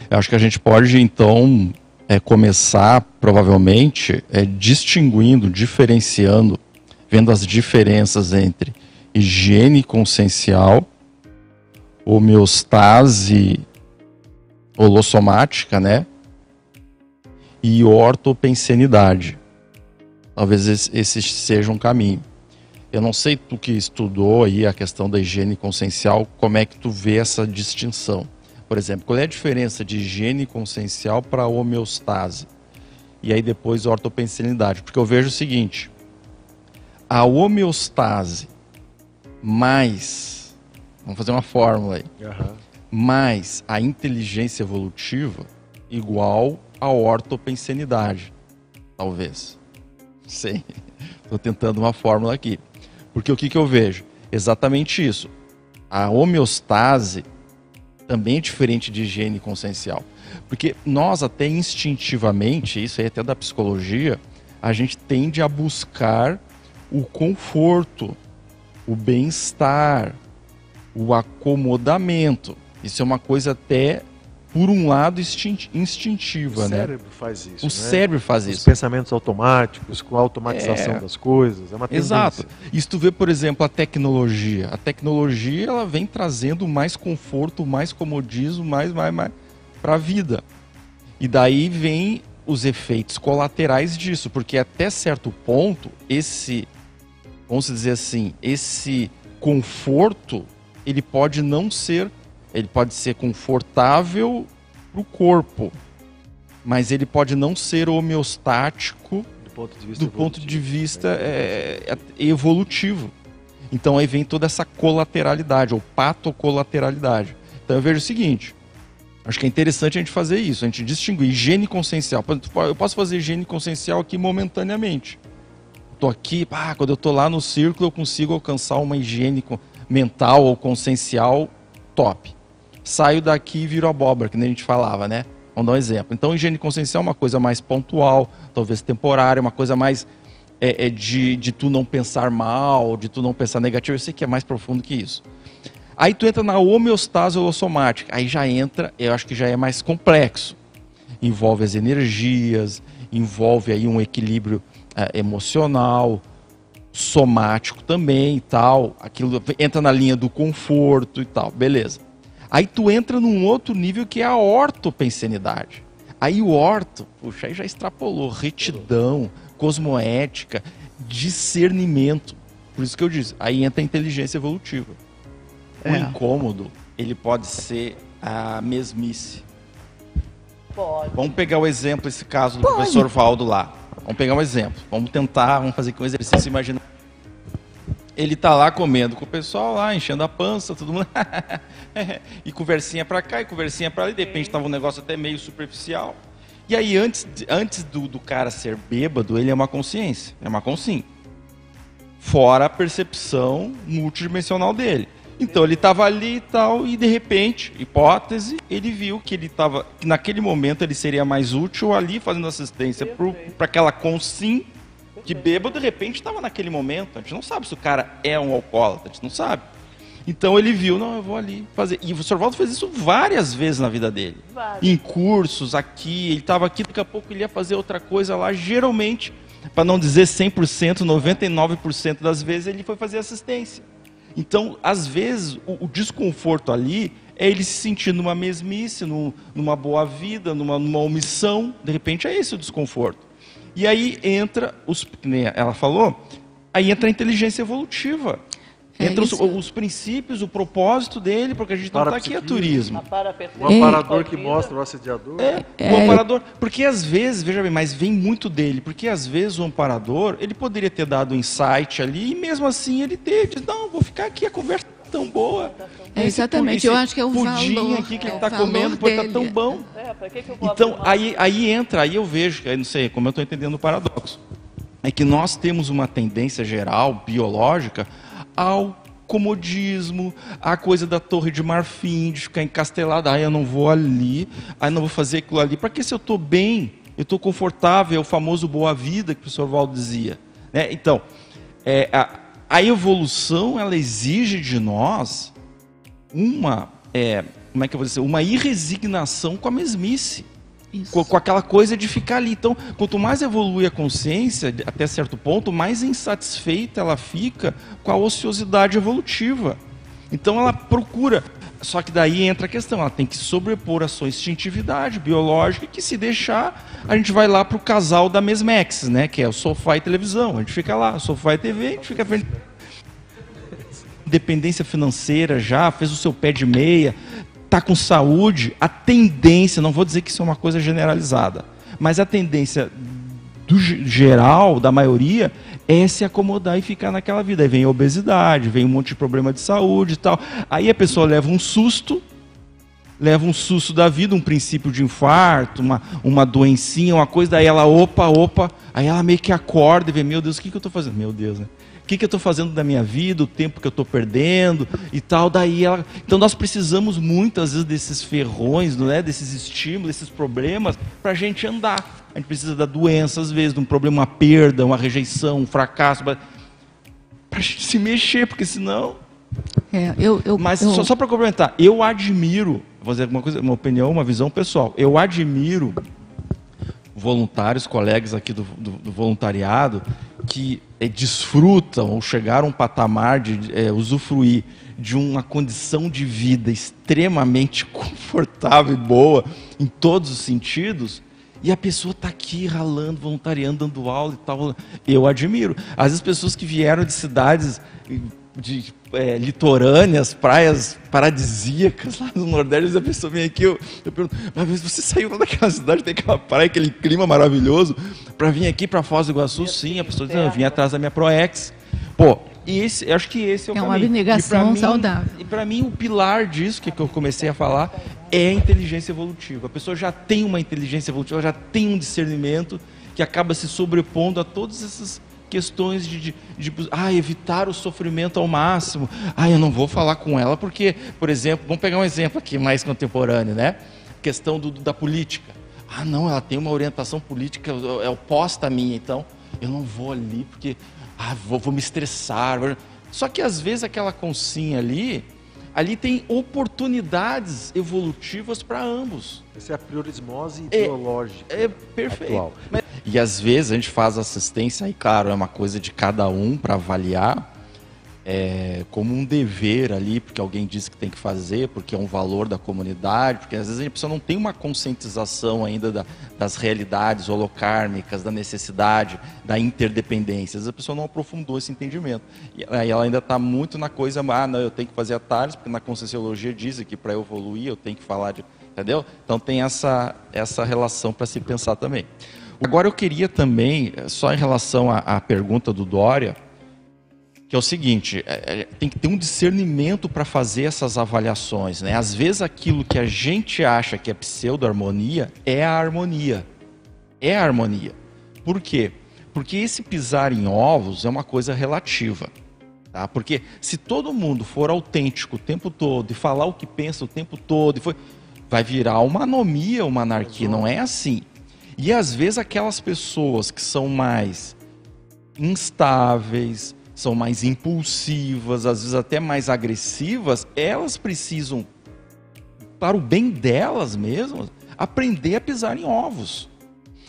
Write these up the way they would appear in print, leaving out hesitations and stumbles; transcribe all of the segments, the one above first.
Eu acho que a gente pode, então, começar, provavelmente, distinguindo, diferenciando, vendo as diferenças entre higiene consciencial, homeostase holossomática, né? E ortopensenidade. Talvez esse seja um caminho. Eu não sei, tu que estudou aí a questão da higiene consciencial, como é que tu vê essa distinção? Por exemplo, qual é a diferença de higiene consciencial para homeostase? E aí depois ortopensenidade. Porque eu vejo o seguinte, a homeostase mais, vamos fazer uma fórmula aí, mais a inteligência evolutiva igual a ortopensenidade, talvez. Não sei, estou tentando uma fórmula aqui. Porque o que eu vejo? Exatamente isso. A homeostase também é diferente de higiene consciencial. Porque nós até instintivamente, isso aí até da psicologia, a gente tende a buscar o conforto, o bem-estar, o acomodamento. Isso é uma coisa até, por um lado, instintiva, né? O cérebro faz isso, O cérebro faz isso. Os pensamentos automáticos, com a automatização das coisas, é uma tendência. Exato. E se tu vê, por exemplo, a tecnologia ela vem trazendo mais conforto, mais comodismo, mais para a vida. E daí vem os efeitos colaterais disso, porque até certo ponto, vamos dizer assim, esse conforto, ele pode ser confortável para o corpo, mas ele pode não ser homeostático do ponto de vista evolutivo. Então aí vem toda essa colateralidade, ou patocolateralidade. Então eu vejo o seguinte, acho que é interessante a gente fazer isso, a gente distinguir higiene consciencial. Eu posso fazer higiene consciencial aqui momentaneamente. Estou aqui, quando eu estou lá no círculo eu consigo alcançar uma higiene mental ou consciencial top. Saio daqui e viro abóbora, que nem a gente falava, né? Vamos dar um exemplo. Então, higiene consciencial é uma coisa mais pontual, talvez temporária, uma coisa mais de tu não pensar mal, de tu não pensar negativo. Eu sei que é mais profundo que isso. Aí tu entra na homeostase holossomática. Aí já entra, eu acho que já é mais complexo. Envolve as energias, envolve aí um equilíbrio emocional, somático também e tal. Aquilo entra na linha do conforto e tal, beleza. Aí tu entra num outro nível que é a ortopensenidade. Aí o orto, puxa, aí já extrapolou, retidão, cosmoética, discernimento. Por isso que eu disse, aí entra a inteligência evolutiva. O incômodo, ele pode ser a mesmice. Pode. Vamos pegar o exemplo, esse caso do professor Valdo lá. Vamos pegar um exemplo. Vamos fazer aqui um exercício, imagina. Ele tá lá comendo com o pessoal lá, enchendo a pança, todo mundo. E conversinha pra cá, e conversinha pra ali. De repente tava um negócio até meio superficial. E aí, antes do cara ser bêbado, ele é uma consciência. É uma consciência. Fora a percepção multidimensional dele. Então ele estava ali e tal, e de repente, hipótese, ele viu que que naquele momento ele seria mais útil ali, fazendo assistência para aquela consim, que bêbado de repente estava naquele momento. A gente não sabe se o cara é um alcoólatra, a gente não sabe. Então ele viu, não, eu vou ali fazer. E o Sr. Valdo fez isso várias vezes na vida dele. Em cursos, aqui, ele estava aqui, daqui a pouco ele ia fazer outra coisa lá, geralmente, para não dizer 100%, 99% das vezes ele foi fazer assistência. Então, às vezes, o desconforto ali é ele se sentir numa mesmice, numa boa vida, numa omissão. De repente é esse o desconforto. E aí entra, como ela falou, aí entra a inteligência evolutiva. Entra os princípios, o propósito dele, porque a gente não está aqui a turismo. O amparador que mostra o assediador. O amparador, porque às vezes, veja bem, mas vem muito dele, porque às vezes o amparador, ele poderia ter dado um insight ali, e mesmo assim ele diz, não, vou ficar aqui, a conversa tá tão boa. Exatamente, eu acho que é o pudim aqui que ele está comendo, pode estar tão bom. Então, aí entra, aí eu vejo, eu não sei, como eu estou entendendo o paradoxo, é que nós temos uma tendência geral, biológica, ao comodismo, a coisa da torre de marfim, de ficar encastelado, eu não vou ali, não vou fazer aquilo ali, para que se eu estou bem, eu estou confortável, é o famoso boa vida que o professor Valdo dizia. Né? Então, a evolução, ela exige de nós como é que eu vou dizer, uma irresignação com a mesmice. Isso. Com aquela coisa de ficar ali. Então, quanto mais evolui a consciência, até certo ponto, mais insatisfeita ela fica com a ociosidade evolutiva. Então ela procura, só que daí entra a questão, ela tem que sobrepor a sua instintividade biológica, que se deixar, a gente vai lá para o casal da Mesmex, né, que é o sofá e televisão. A gente fica lá, sofá e TV, a gente fica vendo. Dependência financeira já, fez o seu pé de meia, está com saúde, a tendência, não vou dizer que isso é uma coisa generalizada, mas a tendência do geral, da maioria, é se acomodar e ficar naquela vida. Aí vem a obesidade, vem um monte de problema de saúde e tal. Aí a pessoa leva um susto da vida, um princípio de infarto, uma doencinha, uma coisa, daí ela, opa, aí ela meio que acorda e vê, meu Deus, o que eu estou fazendo? Meu Deus, né? O que eu estou fazendo da minha vida, o tempo que eu estou perdendo e tal. Daí ela... Então nós precisamos muitas vezes desses ferrões, não é? Desses estímulos, desses problemas, para a gente andar. A gente precisa da doença, às vezes, de um problema, uma perda, uma rejeição, um fracasso, para a gente se mexer, porque senão... Mas só para complementar, eu admiro, vou dizer uma opinião, uma visão pessoal, eu admiro voluntários, colegas aqui do voluntariado, que desfrutam ou chegaram a um patamar de usufruir de uma condição de vida extremamente confortável e boa em todos os sentidos, e a pessoa está aqui ralando, voluntariando, dando aula e tal. Eu admiro. Às vezes pessoas que vieram de cidades litorâneas, praias paradisíacas lá no Nordeste, a pessoa vem aqui, eu pergunto, mas você saiu daquela cidade, tem aquela praia, aquele clima maravilhoso, para vir aqui para Foz do Iguaçu? Sim, a pessoa diz, eu vim atrás da minha ProEx. Pô, e eu acho que esse é o caminho. É uma abnegação saudável. E para mim o pilar disso, que eu comecei a falar, é a inteligência evolutiva. A pessoa já tem uma inteligência evolutiva, já tem um discernimento que acaba se sobrepondo a todas essas questões de evitar o sofrimento ao máximo. Eu não vou falar com ela porque, por exemplo, vamos pegar um exemplo aqui mais contemporâneo, né? Questão da política. Não, ela tem uma orientação política oposta à minha, então eu não vou ali porque vou me estressar. Só que às vezes aquela consinha ali tem oportunidades evolutivas para ambos. Essa é a priorismose ideológica. É perfeito. Atual. E às vezes a gente faz assistência, e claro, é uma coisa de cada um para avaliar, como um dever ali, porque alguém disse que tem que fazer, porque é um valor da comunidade, porque às vezes a pessoa não tem uma conscientização ainda das realidades holocármicas, da necessidade, da interdependência. Às vezes a pessoa não aprofundou esse entendimento. E aí ela ainda está muito na coisa, não, eu tenho que fazer atalhos, porque na Conscienciologia diz que para eu evoluir eu tenho que falar de... Entendeu? Então tem essa relação para se pensar também. Agora eu queria também, só em relação à pergunta do Dória, que é o seguinte, tem que ter um discernimento para fazer essas avaliações, né? Às vezes aquilo que a gente acha que é pseudo-harmonia é a harmonia. É a harmonia. Por quê? Porque esse pisar em ovos é uma coisa relativa. Tá? Porque se todo mundo for autêntico o tempo todo e falar o que pensa o tempo todo, vai virar uma anomia, uma anarquia, não é assim. E às vezes aquelas pessoas que são mais instáveis, são mais impulsivas, às vezes até mais agressivas, elas precisam, para o bem delas mesmas, aprender a pisar em ovos.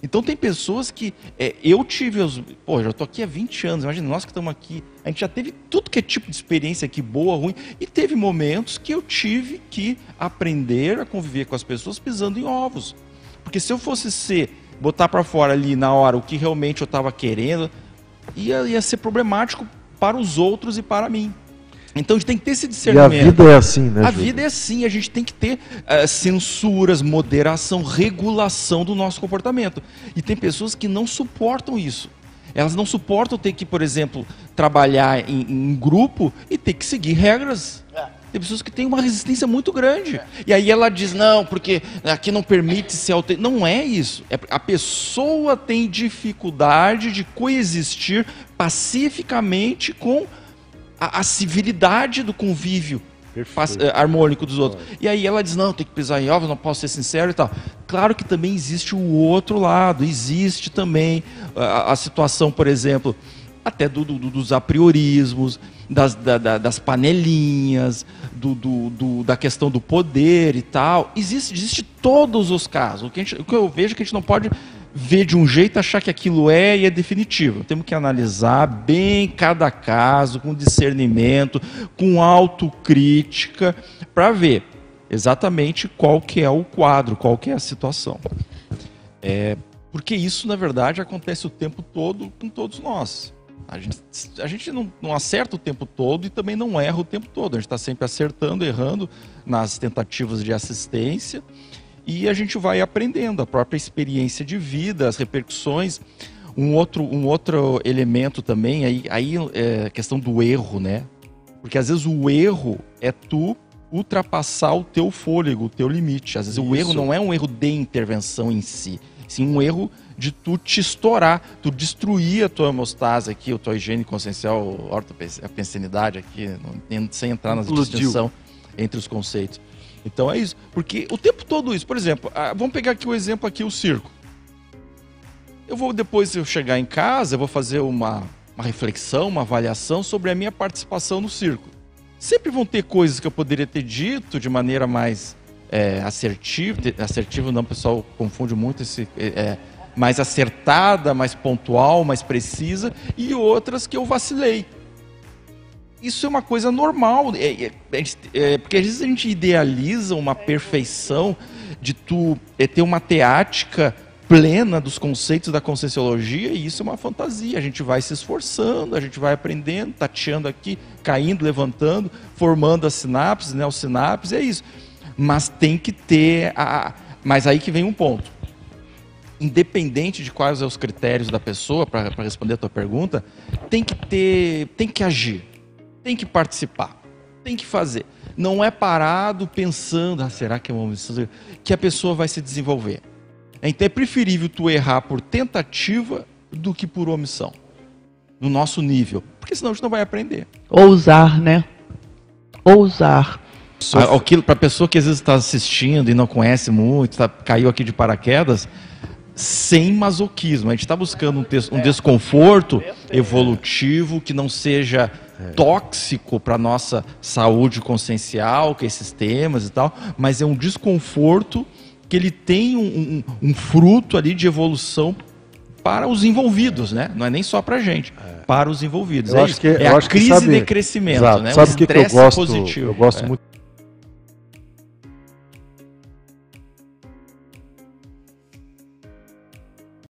Então tem pessoas que, eu tive, já estou aqui há 20 anos, imagina, nós que estamos aqui, a gente já teve tudo que é tipo de experiência aqui, boa, ruim, e teve momentos que eu tive que aprender a conviver com as pessoas pisando em ovos. Porque se eu fosse botar para fora ali na hora o que realmente eu estava querendo, ia ser problemático para os outros e para mim. Então a gente tem que ter esse discernimento. E a vida é assim, né, A vida é assim, a gente tem que ter censuras, moderação, regulação do nosso comportamento. E tem pessoas que não suportam isso. Elas não suportam ter que, por exemplo, trabalhar em grupo e ter que seguir regras. Tem pessoas que têm uma resistência muito grande. E aí ela diz, não, porque aqui não permite se alterar. Não é isso. A pessoa tem dificuldade de coexistir pacificamente com a civilidade do convívio harmônico dos outros. E aí ela diz, não, tem que pisar em ovos, não posso ser sincero e tal. Claro que também existe o outro lado. Existe também a situação, por exemplo, até dos apriorismos, das panelinhas, da questão do poder e tal. Existe todos os casos. O que eu vejo é que a gente não pode ver de um jeito, achar que aquilo é e é definitivo. Temos que analisar bem cada caso, com discernimento, com autocrítica, para ver exatamente qual que é o quadro, qual que é a situação. Porque isso, na verdade, acontece o tempo todo com todos nós. A gente não acerta o tempo todo e também não erra o tempo todo. A gente está sempre acertando, errando nas tentativas de assistência e a gente vai aprendendo a própria experiência de vida, as repercussões. Um outro elemento também, aí é a questão do erro, né? Porque às vezes o erro é tu ultrapassar o teu fôlego, o teu limite. Às vezes o erro não é um erro de intervenção em si, sim um erro de tu te estourar, tu destruir a tua hemostase aqui, a tua higiene consciencial, a pensenidade aqui, sem entrar nas distinção entre os conceitos. Então é isso, porque o tempo todo isso, por exemplo, vamos pegar aqui o exemplo aqui, o circo. Depois eu chegar em casa, eu vou fazer uma reflexão, uma avaliação sobre a minha participação no circo. Sempre vão ter coisas que eu poderia ter dito de maneira mais assertiva não, o pessoal confunde muito mais acertada, mais pontual, mais precisa, e outras que eu vacilei. Isso é uma coisa normal, porque às vezes a gente idealiza uma perfeição de tu ter uma teática plena dos conceitos da Conscienciologia, e isso é uma fantasia. A gente vai se esforçando, a gente vai aprendendo, tateando aqui, caindo, levantando, formando as sinapses, neossinapses, é isso. Mas tem que ter... Mas aí que vem um ponto. Independente de quais são os critérios da pessoa, para responder a tua pergunta, tem que agir, tem que participar, tem que fazer. Não é parado pensando, será que é uma omissão? Que a pessoa vai se desenvolver. Então é preferível tu errar por tentativa do que por omissão, no nosso nível, porque senão a gente não vai aprender. Ousar, né? Ousar. Para a pessoa que às vezes está assistindo e não conhece muito, caiu aqui de paraquedas, sem masoquismo. A gente está buscando um desconforto evolutivo que não seja tóxico para a nossa saúde consciencial, que esses temas e tal, mas é um desconforto que ele tem um fruto ali de evolução para os envolvidos, né? Não é nem só para a gente, para os envolvidos. Eu acho que a crise de crescimento, exato, né? Sabe o que eu gosto? positivo. Eu gosto muito